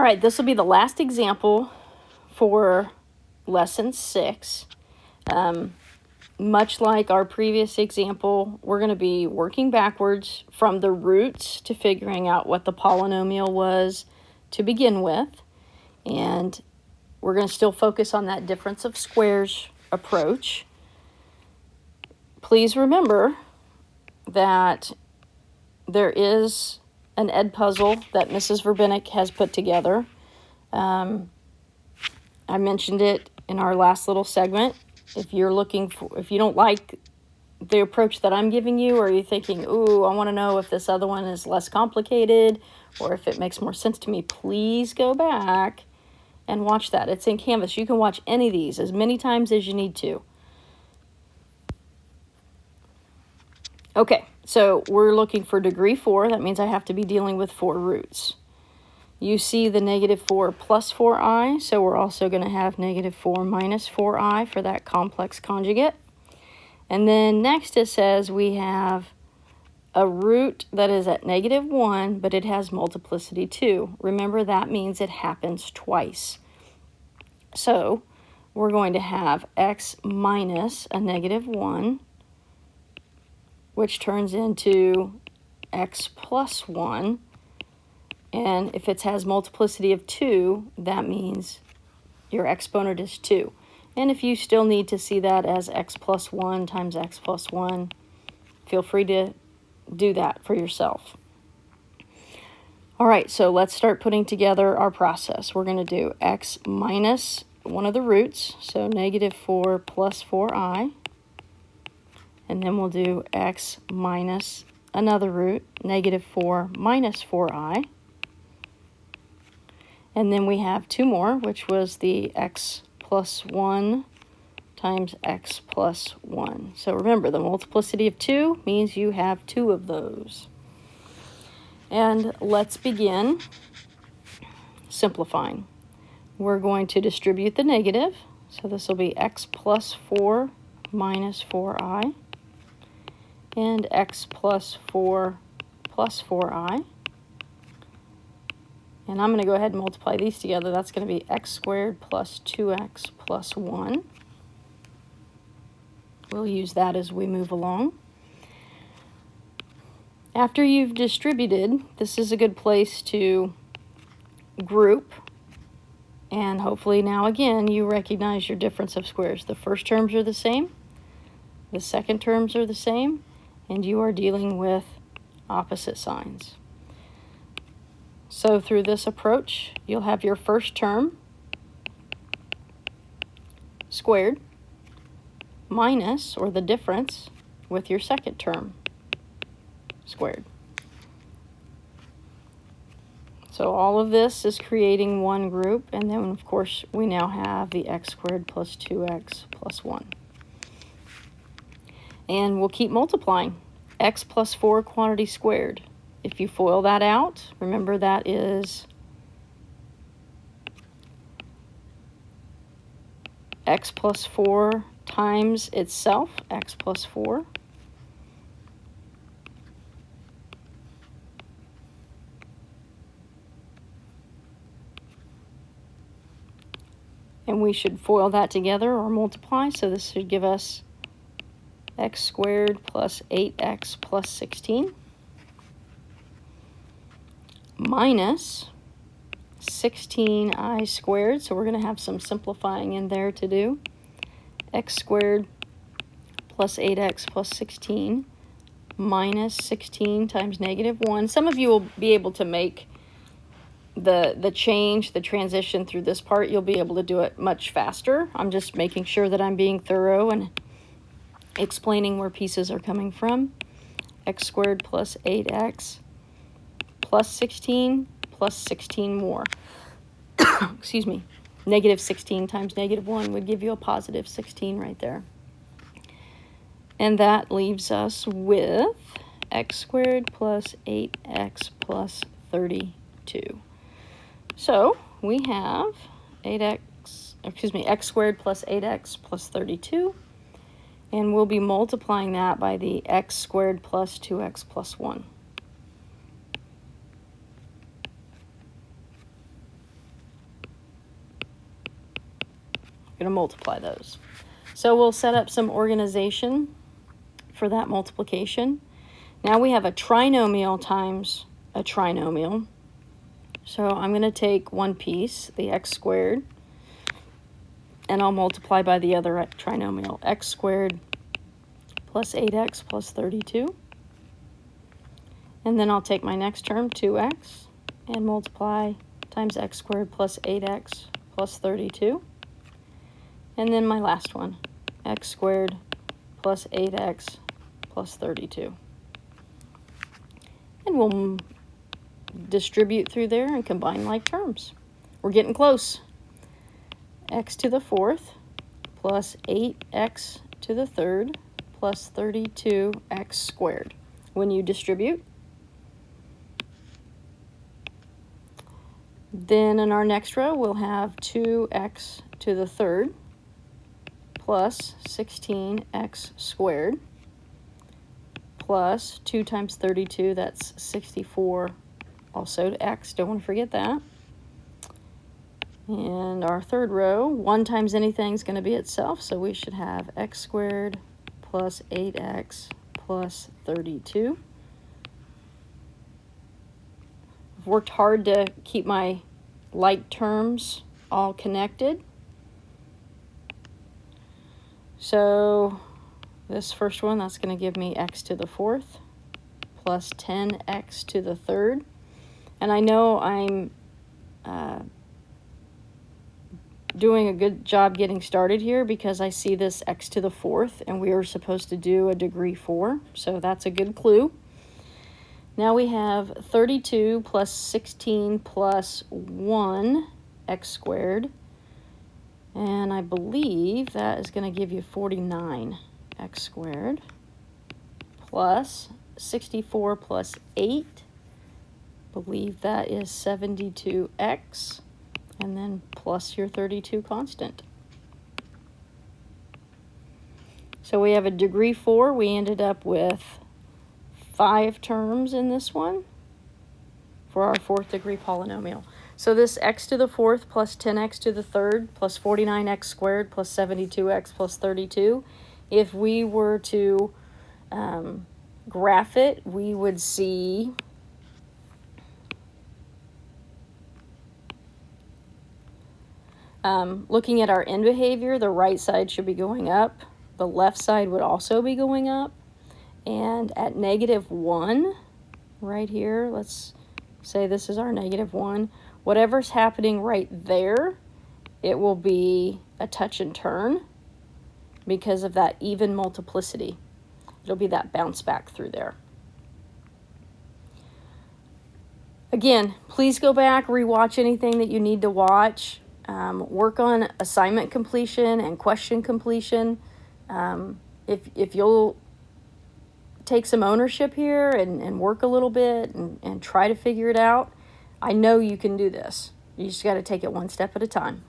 All right, this will be the last example for lesson 6. Much like our previous example, we're going to be working backwards from the roots to figuring out what the polynomial was to begin with. And we're going to still focus on that difference of squares approach. Please remember that there is an Edpuzzle that Mrs. Verbenik has put together. I mentioned it in our last little segment. If you don't like the approach that I'm giving you, or you're thinking, ooh, I want to know if this other one is less complicated or if it makes more sense to me, please go back and watch that. It's in Canvas. You can watch any of these as many times as you need to. Okay, so we're looking for degree 4. That means I have to be dealing with 4 roots. You see the -4 plus 4i, so we're also going to have -4 minus 4i for that complex conjugate. And then next it says we have a root that is at -1, but it has multiplicity 2. Remember, that means it happens twice. So we're going to have x minus a -1, which turns into x plus 1. And if it has multiplicity of 2, that means your exponent is 2. And if you still need to see that as x plus 1 times x plus 1, feel free to do that for yourself. All right, so let's start putting together our process. We're going to do x minus one of the roots, so -4 plus 4i. And then we'll do x minus another root, -4 minus 4i. And then we have 2 more, which was the x plus 1 times x plus 1. So remember, the multiplicity of 2 means you have 2 of those. And let's begin simplifying. We're going to distribute the negative. So this will be x plus 4 minus 4i. And x plus 4 plus 4i. And I'm going to go ahead and multiply these together. That's going to be x squared plus 2x plus 1. We'll use that as we move along. After you've distributed, this is a good place to group. And hopefully now again you recognize your difference of squares. The first terms are the same. The second terms are the same. And you are dealing with opposite signs. So through this approach, you'll have your first term squared minus, or the difference, with your second term squared. So all of this is creating one group, and then of course we now have the x squared plus 2x plus 1. And we'll keep multiplying. X plus 4 quantity squared. If you FOIL that out, remember that is x plus 4 times itself, x plus 4. And we should FOIL that together or multiply, so this should give us x squared plus 8x plus 16. Minus 16i squared, so we're going to have some simplifying in there to do. X squared plus 8x plus 16 minus 16 times -1. Some of you will be able to make the transition through this part. You'll be able to do it much faster. I'm just making sure that I'm being thorough and explaining where pieces are coming from. X squared plus 8x plus 16 plus 16 more. Excuse me. -16 times -1 would give you a positive 16 right there. And that leaves us with x squared plus 8x plus 32. So we have x squared plus 8x plus 32. And we'll be multiplying that by the x squared plus 2x plus 1. going to multiply those. So we'll set up some organization for that multiplication. Now we have a trinomial times a trinomial. So I'm going to take one piece, the x squared, and I'll multiply by the other trinomial, x squared plus 8x plus 32. And then I'll take my next term, 2x, and multiply times x squared plus 8x plus 32. And then my last one, x squared plus 8x plus 32. And we'll distribute through there and combine like terms. We're getting close. X to the fourth plus 8x to the third plus 32x squared. When you distribute, then in our next row we'll have 2x to the third plus 16x squared plus 2 times 32, that's 64, also to x, don't want to forget that. And our third row, 1 times anything is going to be itself, so we should have x squared plus 8x plus 32. I've worked hard to keep my like terms all connected. So this first one, that's going to give me x to the fourth plus 10x to the third. And I know I'm doing a good job getting started here because I see this x to the fourth and we are supposed to do a degree 4. So that's a good clue. Now we have 32 plus 16 plus 1 x squared. And I believe that is going to give you 49 x squared plus 64 plus 8. Believe that is 72x. And then plus your 32 constant. So we have a degree 4. We ended up with 5 terms in this one for our 4th degree polynomial. So this x to the 4th plus 10x to the 3rd plus 49x squared plus 72x plus 32, if we were to graph it, we would see looking at our end behavior, the right side should be going up. The left side would also be going up. And at -1, right here, let's say this is our -1. Whatever's happening right there, it will be a touch and turn because of that even multiplicity. It'll be that bounce back through there. Again, please go back, rewatch anything that you need to watch. Work on assignment completion and question completion. If you'll take some ownership here and work a little bit and try to figure it out, I know you can do this. You just got to take it one step at a time.